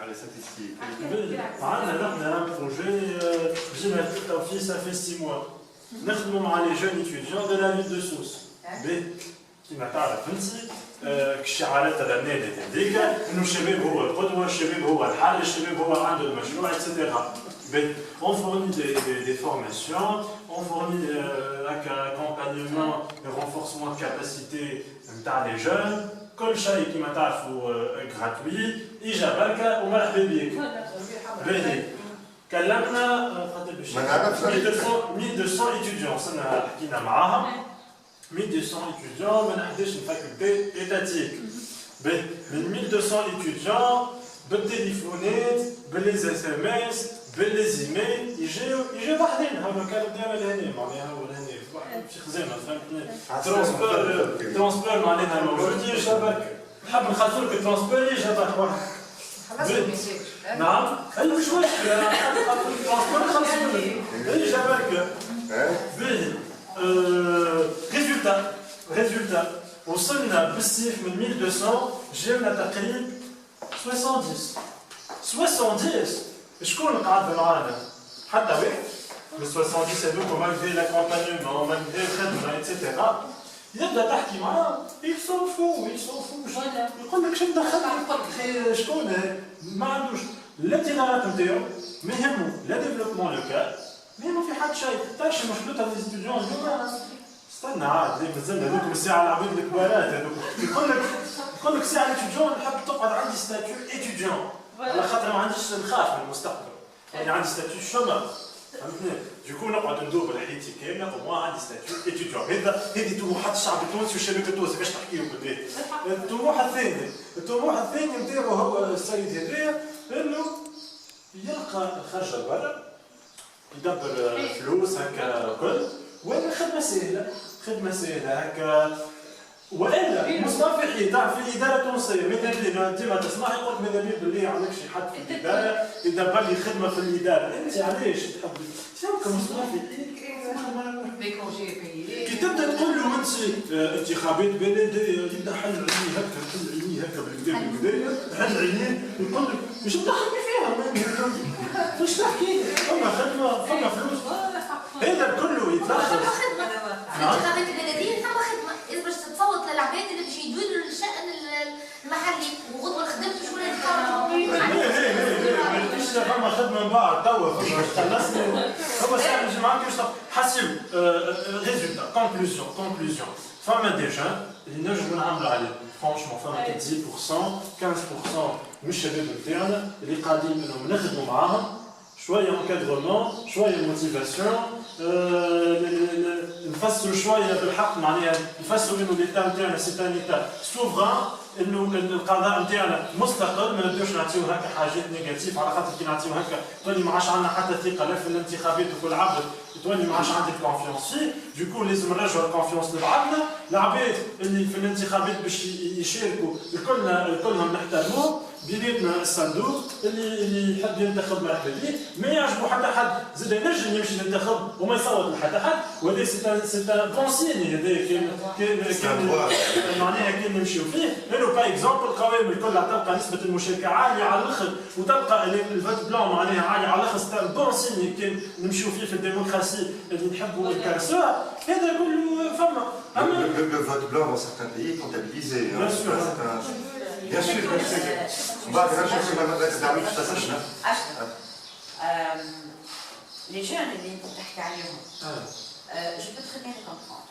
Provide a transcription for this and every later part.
على statistiques. عندنا un projet جينا فيه ça fait 6 mois. نخدموا مع les jeunes étudiants de la ville de Sousse. كما تعرف انت الشعارات الرنانه هذيك انه الشباب هو القدوه، الشباب هو الحل، الشباب هو عنده المشروع etc. On fournit des formations, on fournit un accompagnement et renforcement de capacité des jeunes. كل شيء كما تعرفوا gratuit. اجا بركه ومرحبا بك. باهي كلمنا 1200 étudiants صرنا حكينا معاهم. 1200 étudiants من 11 faculté étatique. من 1200 étudiants بالتليفونات باللي SMS باللي ايميل يجيو وحدين هما كانوا ديما لهنا معناها ولهنا في خزانه فهمتني ترونسبور معناها موجودين شبك نحب نخلصوا لك الترونسبور يجي واحد نعم اي مش مشكله نحب نخلصوا لك الترونسبور نخلصوا لك يجي برك باهي résultat وصلنا بالسيف من 1200 جبنا تقريبا 70 شكون قاعد معانا؟ حتى واحد من 70 هذوك مالغري لاكومبانيمون مالغري الخدمه اتسيتيرا يبدا تحكي معاه يصوفوا يقول لك شنو دخلك شكون ما عندوش لا التجارات نتاعو ما يهمو لا ديفلوبمون لوكال ما يهمو في حد شيء تعرف مشكلتها في الاستوديون اليوم استنى عاد مازلنا هذوك الساعه العباد الكبارات هذوك يقول لك ساعه الاستوديون نحب تقعد عندي ستاتيو اتيديون على خاطر ما عنديش نخاف من المستقبل يعني عندي ستاتيو شومر فهمتني ديكو نقعد ندور حياتي كامله وما عندي ستاتيو اتيديون هذه طموحات الشعب التونسي والشباب التونسي باش تحكيو بالبيت الطموح الثاني نتاعو هو السيد هذايا انه يلقى خرجه برا يدبر فلوس هكا كل وين خدمه سهله هكا والا مصطفى تعرف في الاداره التونسيه مثلا ديما تسمع يقول لك ماذا بيا باللي عندك شي حد في الاداره يدبر لي خدمه في الاداره انت علاش تحب شنو مصطفى كي تبدا تقول له انتخابات بلديه يبدا حل عيني هكا بالكدا حل عيني يقول لك مش تحكي فيها فاش تحكي فما خدمه فما فلوس هذا كله يتلخص الانتخابات البلديه ثم خدمه اذا باش تصوت للعباد اللي باش يديروا الشأن المحلي وغدوه خدمت شكون اللي فما خدمه من بعد توا خلصني هو ساعه الجماعه كيفاش حسب ريزولتا كونكلوزيون فما دي جون اللي نجموا نعملوا عليهم فرانشمون فما 10% 15% من الشباب نتاعنا اللي قاعدين انهم نخدموا معاهم شويه انكادرمون شويه موتيفاسيون نفسروا شويه بالحق معناها نفسروا انه ليتا نتاعنا سي ان ايتا سوفران انه القضاء نتاعنا مستقل ما نبداوش نعطيو هكا حاجات نيجاتيف على خاطر كي نعطيو هكا تولي ما عادش عندنا حتى ثقه لا في الانتخابات وكل عبد تولي ما عادش عندك كونفيونس فيه دوكو لازم نرجعوا الكونفيونس لبعضنا العباد اللي في الانتخابات باش يشاركوا الكلهم نحترموه بيناتنا الصندوق اللي يحب ينتخب مرحبا به ما يعجبو حتى حد زاد ينجم يمشي ينتخب وما يصوت لحتى حد وهذا سي بون سين هذا كان معناها كان نمشيو فيه لانه باغ اكزومبل القوائم الكل تلقى نسبه المشاركه عاليه على الاخر وتلقى الفوت بلون معناها عاليه على الاخر سي بون سين كان نمشيو فيه في الديمقراطيه اللي نحبوا نكرسوها هذا كله فما Le vote blanc dans certains pays est comptabilisé. Bien sûr. Les jeunes اللي انت بتحكي عليهم je peux très bien les comprendre.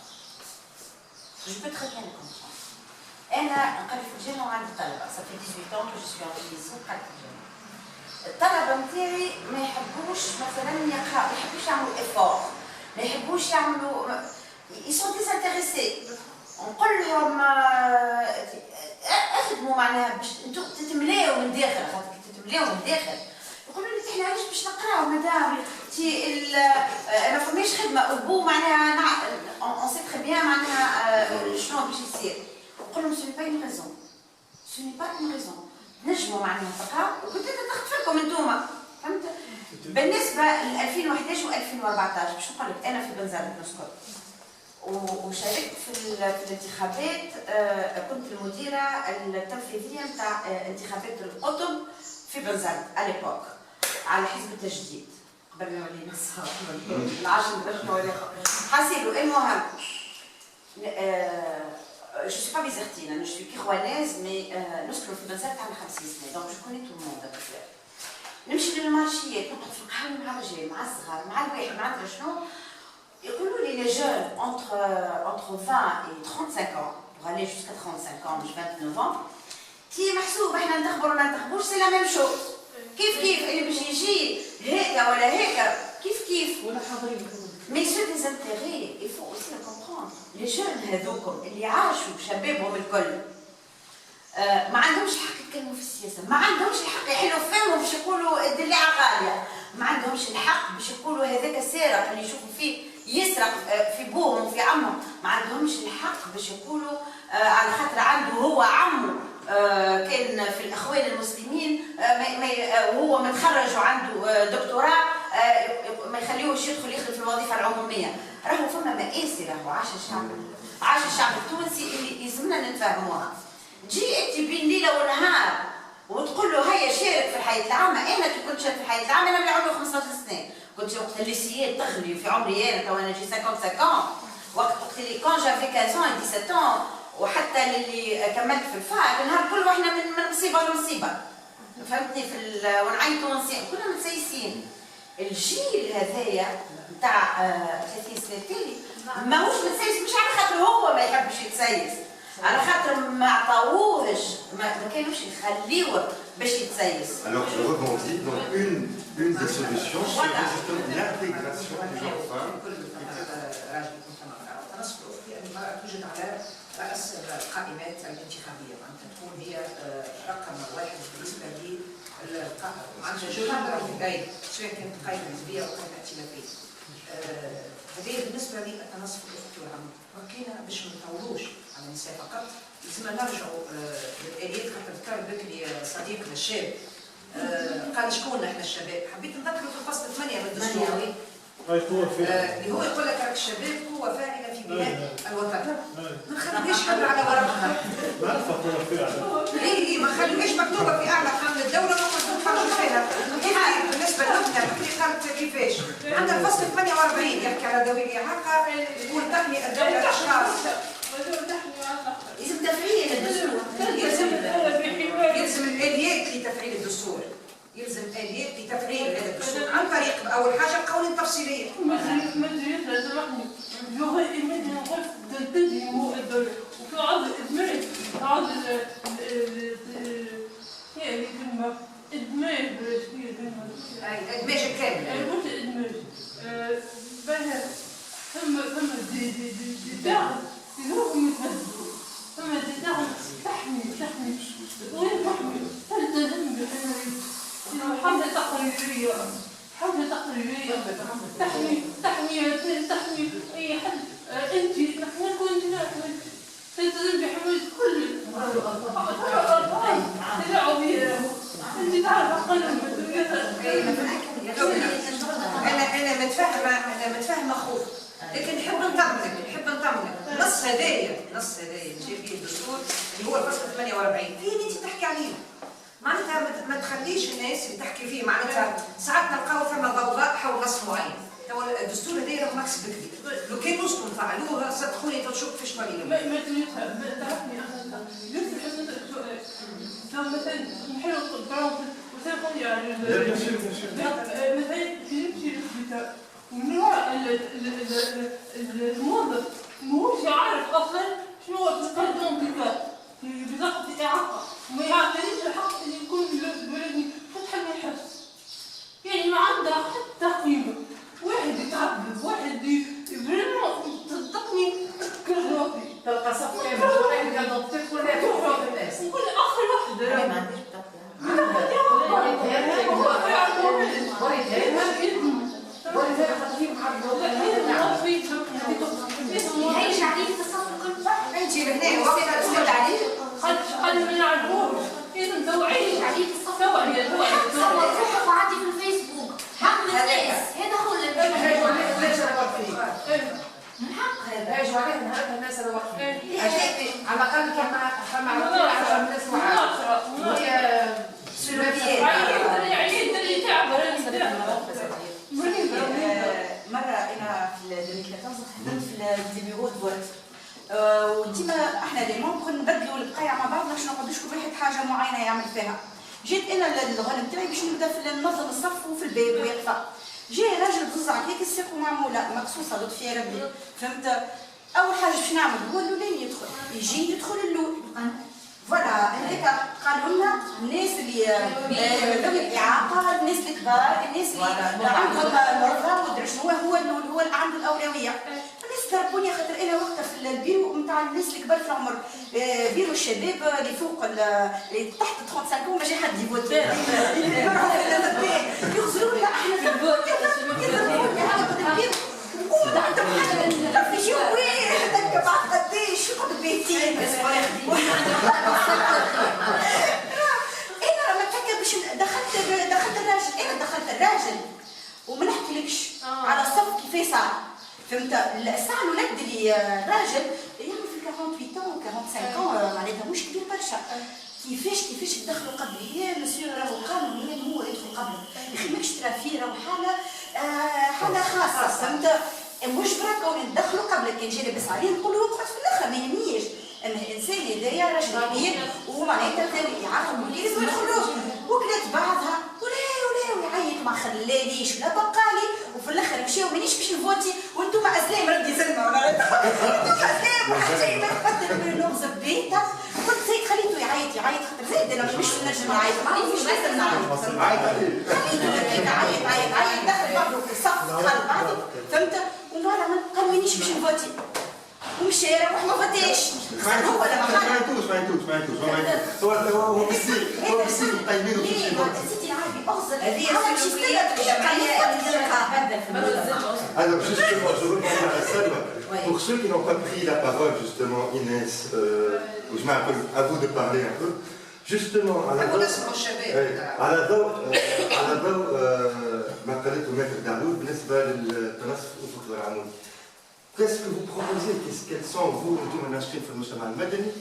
أنا نقري في الجامعة وعندي طلبة، ça fait 18 ans que je suis en Tunisie وقريت في الجامعة. الطلبة نتاعي ما يحبوش مثلا يقراوا، ما يحبوش يعملوا effort، ما يحبوش يعملوا ils sont désintéressés. نقول لهم اخدموا معناها باش انتم تتملاو من داخل خاطر تتملاو من داخل يقولوا لي احنا علاش باش نقراو مدام انا فماش خدمه وبو معناها اون سي تري بيان معناها شنو باش يصير نقول لهم سوني با اون ريزون نجموا معناها تقراو وكنت تخطفلكم انتوما فهمت بالنسبه ل 2011 و2014 باش نقول لك انا في بنزرت نسكت وشاركت في الانتخابات كنت المديرة التنفيذية نتاع انتخابات القطب في بنزرت على ليبوك على حزب التجديد قبل ما يولي نصها العاشر باش نولي حاسيلو. المهم je suis pas bizertine, je suis pirouanaise, mais نسكن في بنزرت عندنا 50 سنة، donc je connais tout le monde à peu près. نمشي للمارشيات نطلب في القهوة مع الرجال مع الصغار مع الواحد مع ندري شنو، يقولوا لي les jeunes entre 20 et 35 ans pour aller jusqu'à 35 ans مش 29 ans كي محسوب احنا ننتخبوا ولا ما ننتخبوش سي لا ميم شوز، كيف اللي باش يجي هيك ولا هيك كيف ولا حاضرين. مي سو دي انتيغي il faut aussi le comprendre. les jeunes هذوكم اللي عاشوا شبابهم الكل ما عندهمش الحق يتكلموا في السياسه، ما عندهمش الحق يحلوا فمهم باش يقولوا الدليعه غاليه، ما عندهمش الحق باش يقولوا هذاك السارق اللي يشوفوا فيه يسرق في بوهم وفي عمهم، ما عندهمش الحق باش يقولوا على خاطر عنده هو عمه كان في الاخوان المسلمين وهو متخرج وعنده دكتوراه ما يخليوش يدخل يخدم في الوظيفه العموميه. راهو فما مآسي، راهو عاش الشعب التونسي اللي يلزمنا نتفاهموها. تجي انت بين ليله ونهار وتقول له هيا شارك في الحياه العامه. انا كي كنت شارك في الحياه العامه انا اللي عمري 15 سنه، كنت وقت الليسيات تغلي في عمري انا تو انا جي 55 وقت اللي كون جافي 15 ans 17 ans وحتى اللي كملت في الفاك نهار كل واحنا من مصيبه لمصيبه فهمتني ونعيطوا ونصيحوا كنا متسيسين. الجيل هذايا نتاع 30 سنه التالي ماهوش متسيس مش على خاطر هو ما يحبش يتسيس، على خاطر ما عطاوهش ما كانوش يخليوه باش يتسيس. Alors je rebondis, donc une des solutions serait justement l'intégration des jeunes femmes. المرأة توجد على رأس القائمات الانتخابية، معناتها تكون هي رقم واحد بالنسبة معناتها جمهور بعيد سواء كانت قائمة نسبية أو قائمة ائتلافية. هذه بالنسبة للتنصف الأفقي والعمود، وكينا باش ما نطولوش على النساء فقط، لازمنا نرجعوا للآليات خاطر ذكر بكري صديقنا الشاب قال شكون احنا الشباب، حبيت نذكروا في الفصل 8 من الدستور اللي هو يقول لك الشباب قوة فاعلة في بناء الوطن. ما نخليهاش حتى على ورقها. نعرفها قوة فاعلة. اي ما نخليهاش مكتوبة في أعلى قانون الدولة وما نخرجوش فيها. كيف بالنسبة لنا اللي قالت كيفاش؟ عندنا الفصل 48 يحكي على ذوي الإعاقة وتحمي الدولة الأشخاص. لازم تفعيل الدستور. يلزم الآليات لتفعيل الدستور. يلزم آليات لتفعيل هذا الدستور عن طريق أول حاجة قوانين تفصيلية. وفي عرض الإدماج عرض يعني كلمة إدماج الإدماج الكامل. قلت إدماج بها ثم دي داعم يروحوا يتهزوا ثم دي داعم تحمي وين تحمي تلتزم حملة تقريرية تحمي أي حد أنت نحن كنت تلتزم بحماية كل تدعوا بها أنت تعرف أقل أنا متفاهمة أخوك، لكن نحب نطمنك نص هدايا جاي فيه الدستور اللي هو الفصل 48 فيه اللي أنت تحكي عليه. معناتها ما تخليش الناس اللي تحكي فيه، معناتها ساعات نلقاو ثم ضوضاء حول نص معين. توا الدستور هذايا راه ماكس بكري، لو كان نسكن فعلوها صدقوني تشوف فيش طريقه. ما تعرفني أنا جبت حسنة السؤال. لو مثلا نحلو القرآن وسيكون يعني مثلا يمشي للسبيطار من وراء الموظف ماهوش عارف أصلا شنو هو في بطاقة الإعاقة، وما يعطينيش الحق اللي يكون بلدني فتحة من الحبس. يعني ما عندها حتى قيمة. واحد يتعذب، واحد صدقني كهربي. تلقى صف كامل واحد يضبط كلها تروح الناس. نقول آخر واحدة. ما عنديش بطاقة. هي شعبية الصف الكل. انت لهنا وقت تسود عليه قد ما يعرفوش. لازم توعية. شعبية الصف توعية. صور عادي في الفيسبوك. حق الناس. هذا هو اللي من حق هذا. ايش عليه نهارها الناس اللي واقفين على الاقل كما عرفنا 10 الناس وعارف وهي سلوكيات في 2014 خدمت في دي بيرو دو فوت. وديما احنا لي ممبر نبدلوا البقايع مع بعض باش نقعدوش كل واحد حاجه معينه يعمل فيها. جيت انا الغنم نتاعي باش نبدا في ننظم الصف وفي الباب واقفه. جاي راجل بزعك هيك الساق معموله مقصوصه لطف يا ربي فهمت. اول حاجه باش نعمل هو الاولاني يدخل يدخل الاول فوالا هذاك قالوا لنا الناس اللي ذوي الاعاقه الناس الكبار الناس اللي عندهم مرضى ودرا شنو هو اللي عنده الاولويه. الناس ضربوني خاطر انا وقتها في البيرو نتاع الناس الكبار في العمر بيرو الشباب اللي فوق اللي تحت 35 ما جا حد يفوتر يغزلوا لنا احنا في البيت يضربوني على قد البيرو وعندهم حاجه في شو هذاك بعد قديش يقعد بيتين بس انا لما تفكر باش دخلت الراجل وما نحكيلكش على الصف كيفاش صار فهمت. الساعه الولد اللي راجل يعمل في 48 45 معناتها مش كبير برشا. كيفاش يدخلوا قبلي يا مسيو راهو قانون هو يدخل قبل يا اخي ماكش ترى فيه راهو حاله خاصه فهمت. مش بركه ندخلوا قبل كان جاي لاباس عليه نقولوا اقعد في الاخر ما يهمنيش. اما الانسان هذايا راجل كبير ومعناتها كان يعرفوا اللي لازم يدخلوه وكلات بعضها ولا يعيط ما خلانيش ولا بقالي وفي الاخر مشاو مانيش باش نفوتي وانتم اسلام ردي زلمه ولا انتم اسلام وحاجه ما تقدر نغزى بيتها قلت زيد خليته يعيط خاطر زيد انا مش نجم نعيط ما عنديش بس نعيط خليته يعيط دخل بعضه في الصف دخل بعضه فهمت. ومرة قال مانيش باش نفوتي ومشى روح ما فاتيش هو ولا ما فهمتوش هو مسير مقيمين وكيفاش سيدي العربي اغزل Alors justement, je reviens à Salma. Pour ceux qui n'ont pas pris la parole, justement, Inès, je m'appelle à vous de parler un peu. Justement, على ضوء ما قالته ماتر دعلول بالنسبة للتنصف الأفق والعمود. Qu'est-ce que vous proposez? Quels sont, vous, في المجتمع المدني,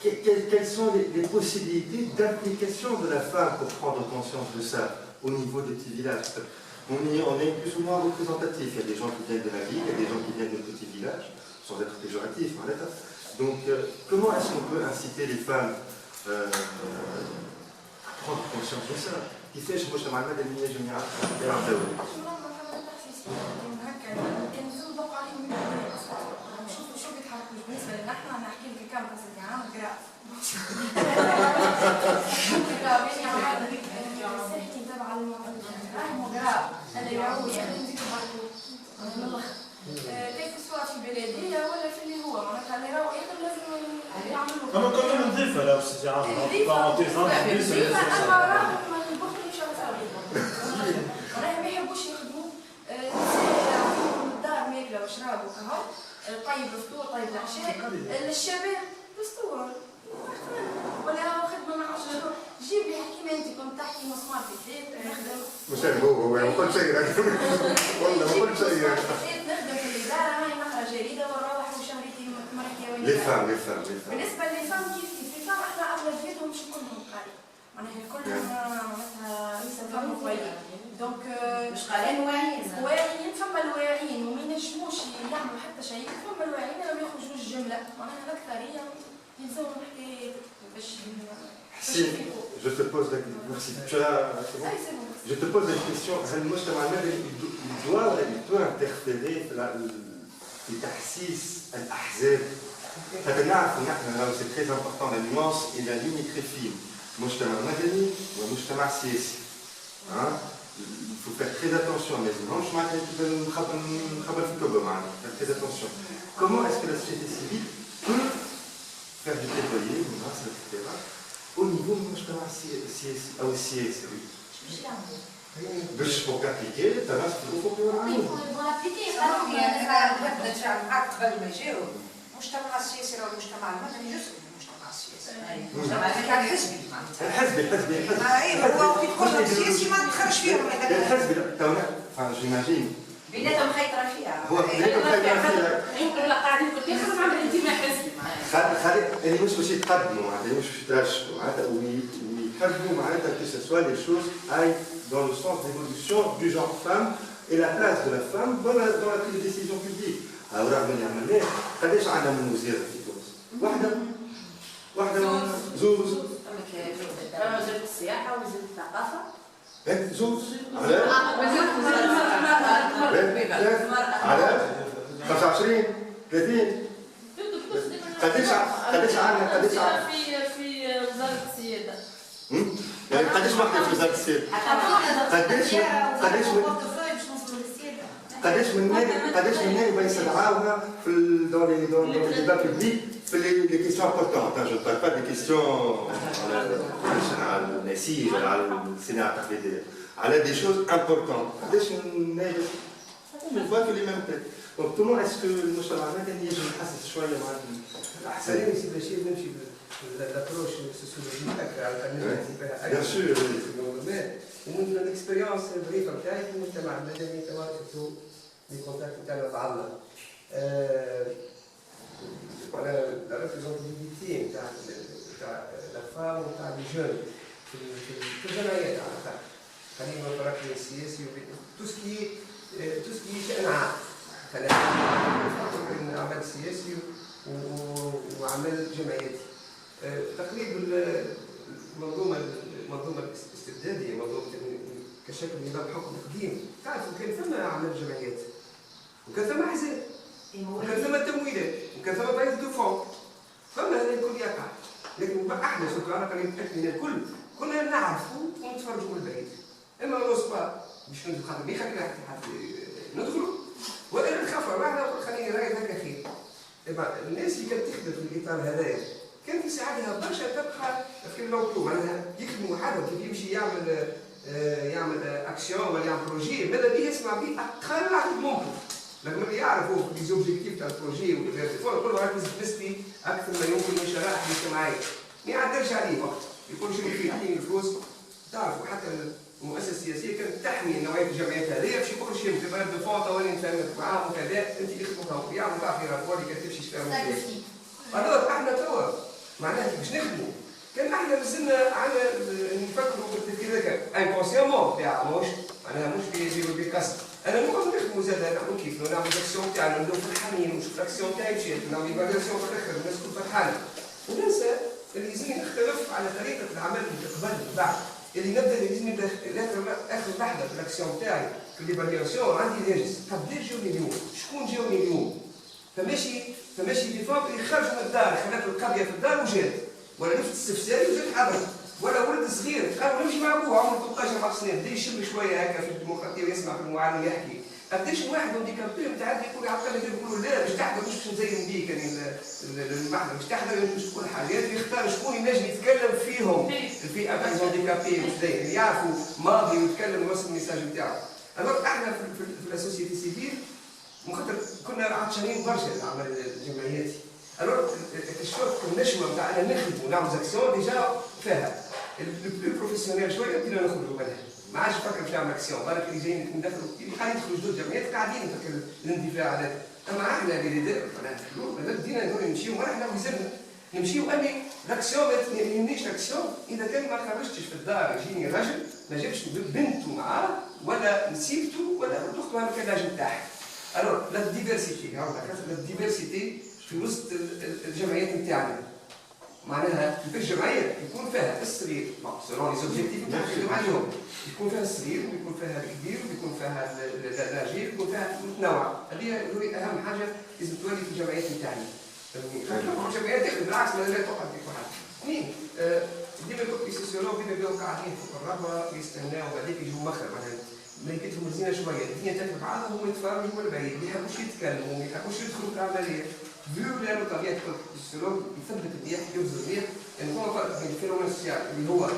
quelles sont les possibilités d'implication de la femme pour prendre conscience de ça au niveau des petits villages? On est plus ou moins représentatif. Il y a des gens qui viennent de la ville, il y a des gens qui viennent de petits villages, sans être péjoratif. Donc, comment est-ce qu'on peut inciter les femmes à prendre conscience de ça? كيفاش المجتمع المدني ينجم يلعب دور؟ شو بيتحركوا بالنسبه لنا احنا نحكي لك كم قصه عام قراء الساحتين تبع المقراء اللي يعود يخدم يتحركوا من الاخر كيف سواء في البلديه ولا في اللي هو معناتها اللي راهو يخدم لازم يعملوا اما كنا نضيفها لا استاذ عامر راهم ما يحبوش يخدموا عندهم الدار ماكله وشراب وكهو طيب الفطور طيب العشاء الشباب فطور ولا خدمه مع شهور جيب لي حكيمه انت كنت تحكي مسمار في البيت نخدم مش هو ما قلت شيء والله ما قلت شيء نخدم في الاداره هاي نقرا جريده ونروح وشهريتين مرتي وين لي فام بالنسبه للفام كيف الفام احنا اغلبيتهم مش كلهم قاري معناها كلهم معناتها يسافروا كويس دونك مش قارين واعيين فما الواعيين وما ينجموش يعملوا حتى شيء فما الواعيين ما يخرجوش الجمله معناها الاكثريه يلزمهم حكايه باش Je te pose la question. Je te pose la question. المجتمع المدني il peut interférer في تحسيس الأحزاب. فنعرف نحن c'est très important la nuance et la ligne est très fine. مجتمع مدني ومجتمع سياسي. Il faut faire très attention, mais non, je faire très attention. Comment est-ce que la société civile peut faire du plaidoyer, etc., au niveau du mujtama سياسي؟ باش pour appliquer التناص في الأفق والعمود. معك قبل ما يجاوب المجتمع السياسي أو المجتمع المدني جزء من المجتمع السياسي. المجتمع الحزبي الحزبي هو في كل السياسي ما تخرج فيهم الحزبي تونا جيماجين بيناتهم خيطره فيها هو بيناتهم خيطره فيها يمكن لا قاعدين كل يخرج عن الانتماء حزبي خلي اللي مش باش يتقدموا معناتها مش باش يترشحوا معناتها ويحبوا معناتها que ce soit les choses aillent dans le sens d'évolution du genre femme et la place de la femme dans la prise de décision publique. Alors رغم اللي عملناه قداش عندنا من وزيرة في تونس؟ واحدة زوز وزارة السياحة وزارة الثقافة زوز على 25 30 قداش عندنا في وزارة السيادة. يعني قداش واحدة في وزارة السيادة؟ قداش من نائبة يستدعاوها في dans les débats publics في les questions importantes. Je ne parle pas des questions على النسيج على الصناعة التقليدية. على des choses importantes. قداش من نائبة on voit que les mêmes têtes. Donc comment est-ce que المجتمع المدني يجب يحسس شوية مع أحسن يصير شيء نمشي بالابروش السوسيولوجيك أكثر على الأقل نفهمها Bien sûr. ومن الاكسبيريونس الظريفه بتاعي في المجتمع المدني كمان شفتوا لي كونتاكت بتاعنا بعضنا. انا لا ريبريزونتيفيتي نتاع الأطفال ونتاع لي جون في الجمعيات على الأقل. خلينا نتطرق للسياسي تو سكي شأن عام. خلينا نتطرق عمل سياسي وعمل جمعياتي. تقريبا المنظومه الاستبداديه منظومه كشكل نظام حكم قديم تعرفوا كان ثم اعمال جمعيات وكان ثم احزاب وكان ثم تمويلات وكان ثم بايز دو فون فما هذا الكل يقع لكن احنا سورتو انا قريب من الكل كنا نعرفوا ونتفرجوا من البعيد اما نوصفا باش ندخل ما يخلينا حد ندخلوا والا نخاف روحنا خليني رايد هكا خير. الناس اللي كانت تخدم في الاطار هذايا كان في ساعتها برشا تبقى في الموضوع معناها يخدموا حدا كيف يمشي يعمل اكسيون ولا يعمل بروجي ماذا بيه يسمع به اقل عدد ممكن لكن اللي يعرفوا لي زوبجيكتيف تاع البروجي والفيرتيفون يقولوا راك لازم تنسبي اكثر ما يمكن من شرائح الاجتماعيه ما يعدلش عليه وقت يقول شنو في يعطيني الفلوس تعرفوا حتى المؤسسه السياسيه كانت تحمي نوعيه الجمعيات هذه باش يقولوا شي انت بلد فونطه ولا نتفاهم معاهم وكذا انت اللي خدموها ويعملوا تعرفي رابور اللي كتمشي تفاهم alors احنا توا معناها باش نخدموا كان احنا مازلنا عندنا نفكروا بالتفكير هذاك انكونسيومون تاع معناها مش بكسر انا نقعد نخدموا زاد نعملوا كيف نعمل الاكسيون تاعنا ندور فرحانين ونشوف الاكسيون تاعي مشيت نعمل ايفالياسيون في الاخر الناس تكون فرحانه وننسى اللي لازم نختلف على طريقه العمل اللي قبل بعد اللي نبدا لازم نبدا اخر لحظه في الاكسيون تاعي في الايفالياسيون عندي هاجس قداش جاوني اليوم شكون جاوني اليوم فماشي دي فوق اللي خرج من الدار خلات القضيه في الدار وجات ولا نفس السفساري وجات حضر ولا ولد صغير قال نمشي مع ابوه عمره 13 14 سنه بدا يشم شويه هكا في الديمقراطيه ويسمع في المعلم يحكي قداش واحد هانديكابي متعدي يقول عقل يقولوا لا باش تحضر مش باش نزين بيك يعني المحضر باش تحضر باش تقول حاجات يختار شكون ينجم يتكلم فيهم الفئه تاع الهانديكابي اللي يعرفوا ماضي ويتكلم ويوصل الميساج نتاعو. الوغ احنا في السوسيتي سيفيل خاطر كنا عطشانين برشا العمل الجمعياتي. الوغ الشوط النشوه نتاع انا نخدم ونعمل زاكسيون ديجا فيها البروفيسيونيل شويه بدينا نخرجوا منها. ما عادش نفكر باش نعمل اكسيون بالك اللي جايين ندخلوا اللي قاعدين يدخلوا جدد جمعيات قاعدين نفكر الاندفاع على اما احنا اللي بدينا نقول نمشيو احنا وزرنا نمشيو اني الاكسيون ما يهمنيش الاكسيون اذا كان ما خرجتش في الدار يجيني راجل ما جابش بنته معاه ولا نسيبته ولا اخته ما كان راجل تاعها. الوغ لا ديفيرسيتي لا ديفيرسيتي في وسط الجمعيات نتاعنا معناها في الجمعيه يكون فيها الصغير سيرون لي زوبجيكتيف نتكلم عليهم يكون فيها الصغير ويكون فيها الكبير ويكون فيها اللاجئ ويكون فيها متنوع. هذه اهم حاجه لازم تولي في الجمعيات نتاعنا. الجمعيات تخدم بالعكس ما لا تقعد في واحد اثنين ديما يكون سيسيولوج ديما يبداو قاعدين فوق الرهبه ويستناو بعديك يجوا مخر مثلا ملكتهم مزينه شويه الدنيا تاكل بعضها هما يتفرجوا من البعيد ما يحبوش يتكلموا ما يحبوش يدخلوا في العمليه فيو لانه طبيعه السيسيولوج يثبت الريح يوزن الريح يعني هو فرق بين الفينومين السياسي اللي هو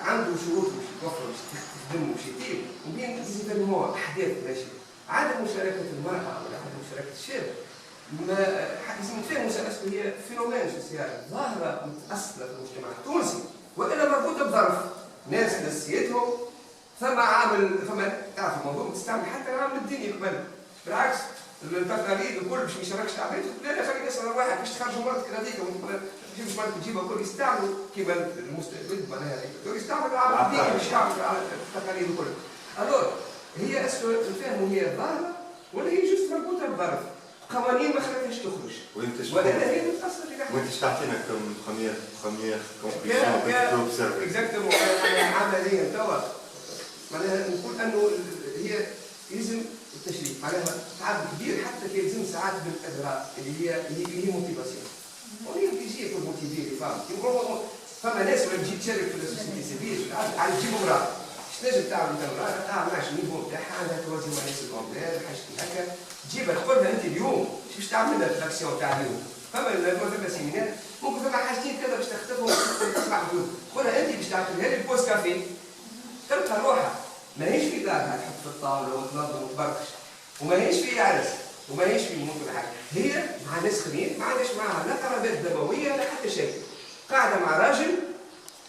عنده شروط باش يتوفر باش تخدم باش يدير وبين ديزيفاليمون احداث ماشي عدم مشاركه المراه ولا عدم مشاركه الشاب ما لازم نفهموا اساسا هي فينومين سوسيالي ظاهره متاصله في المجتمع التونسي والا مربوطه بظرف ناس نسيتهم ثم عامل تعرف الموضوع تستعمل حتى العامل الديني قبل بالعكس التقاليد الكل باش ما يشاركش تعبير لا خلي نسال واحد باش تخرجوا مرتك هذيك ما تجيبش مرتك تجيبها الكل يستعملوا كيما المستقبل معناها يستعملوا العامل الديني باش يعملوا التقاليد الكل. الوغ هي اسكو نفهموا هي ظاهره ولا هي جوست مربوطه بظرف قوانين ما خلتهاش تخرج ولا هي متاثره في وانت ايش تعطينا كم بروميير كونكلوزيون اكزاكتومون عمليا توا معناها نقول انه هي يلزم التشريع معناها تعب كبير حتى كي يلزم ساعات بالاغراء اللي هي موتيفاسيون وهي تجي يكون موتيفي لي فما ناس ولا تجي تشارك في السوسيتي سيفيل عاد تجيب امراه اش نجم تعمل انت امراه ماشي النيفو تاعها عندها توازي مع سكوندير حاجه هكا تجيبها تقول لها انت اليوم باش تعمل لها الاكسيون تاع اليوم فما سيمينار ممكن فما حاجتين كذا باش تختفوا تسمع حدود تقولها انت باش تعملها لي البوست كافي تلقى روحها ماهيش في دارها تحط في الطاوله وتنظم وتبرقش وماهيش في عرس وماهيش في ممكن حاجه هي مع ناس اخرين ما عندهاش معاها لا قرابات دمويه لا حتى شيء قاعده مع راجل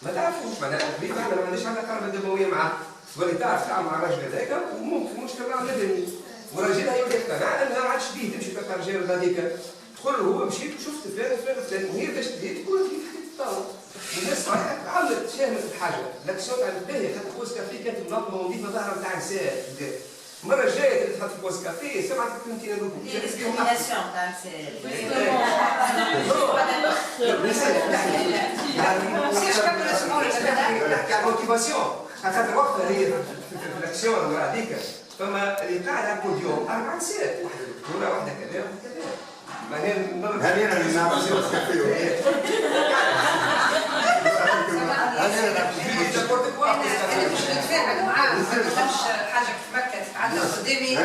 ما تعرفوش معناها ما عندهاش عندها قرابه دمويه معاه تولي تعرف تعمل مع الراجل هذاك وممكن في مجتمع مدني وراجلها يولي يقتنع انها ما عادش بيه تمشي تلقى الرجال هذيك تقول له هو مشيت وشفت فلان وفلان وفلان وهي باش تجي تقول في تحت الطاوله الناس صحيح عملت شامل الحاجه الاكسيون تاع الباهيه خاطر بوست كافي كانت منظمه ونظيفه ظاهره نتاع نساء المره الجايه تحط في بوست كافي سمعت الكلمتين هذوك ديسكريميناسيون تاع نحكي على الموتيفاسيون خاطر وقتها هي في الاكسيون هذيك فما اللي قاعد على البوديوم 4 نساء واحده دكتوره واحده كذا واحده كذا هل انا اللي نعمل بوست كافي انا مش نتفاعل معاه ما نفهمش حاجه في مكه تتعدى قدامي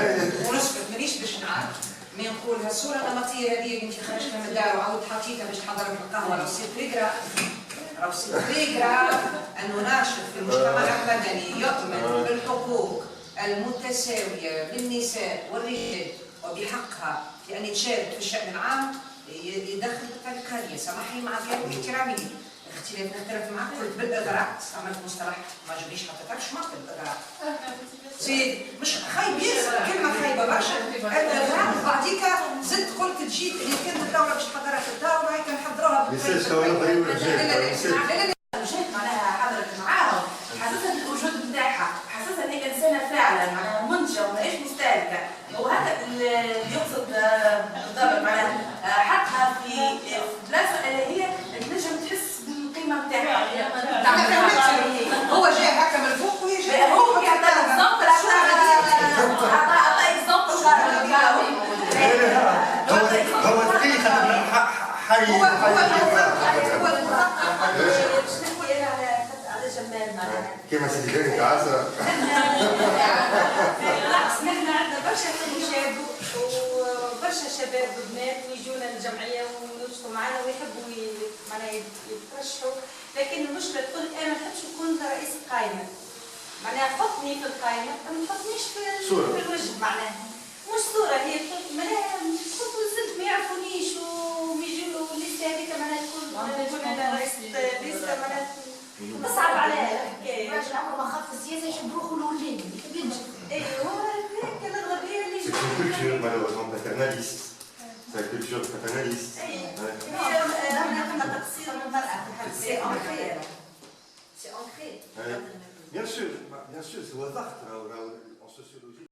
ونسكت مانيش باش نعرف مي نقول هالصوره النمطيه هذه اللي انت خرجتها من الدار وعاود حطيتها باش تحضر في القهوه راه سي بريغراف انه ناشط في المجتمع المدني يؤمن بالحقوق المتساويه للنساء والرجال وبحقها في ان تشارك في الشان العام يدخل القريه سامحني مع كامل احترامي نختلف معك قلت بالاغراء استعملت مصطلح ما عجبنيش حطيتكش معك بالاغراء سيد مش خايب ياسر كلمه خايبه برشا الاغراء بعديك زدت قلت تجي اللي كانت الدوله باش تحضرها في الدوله هيك نحضروها جيت معناها حضرت معاهم حسيتها بالوجود نتاعها حسيتها ان هي انسانه فعلا معناها منتجه وماهيش مستهلكه وهذا اللي يقصد بالضبط معناها حطها في بلاصه اللي هي تنجم تحس بالقيمه نتاعها هو جاي هكا من الفوق وهي جاي هو يعطي اكزومبل عطى اكزومبل هو الثقيل حي كيما سيدي غيرك عسرة بالعكس نحن عندنا برشا شباب وبرشا شباب وبنات ويجونا الجمعيه وينشطوا معنا ويحبوا معناها يترشحوا لكن المشكله تقول انا ما نحبش نكون رئيس قائمه معناها حطني في القائمه ما تحطنيش في الوجه معناها مش صوره هي معناها كنت زدت ما يعرفونيش ويجوا لسه هذيك معناها تكون انا رئيس لسه معناها نصعب عليها الحكايه الراجل عمره ما خاف السياسه يحب روحه الاولاد يحب ينجح ايوه هيك الغبيه اللي C'est une culture malheureusement paternaliste. C'est la culture paternaliste. كنا تقصير المراه سي انكري سي انكري Bien sûr, c'est au hasard en sociologie.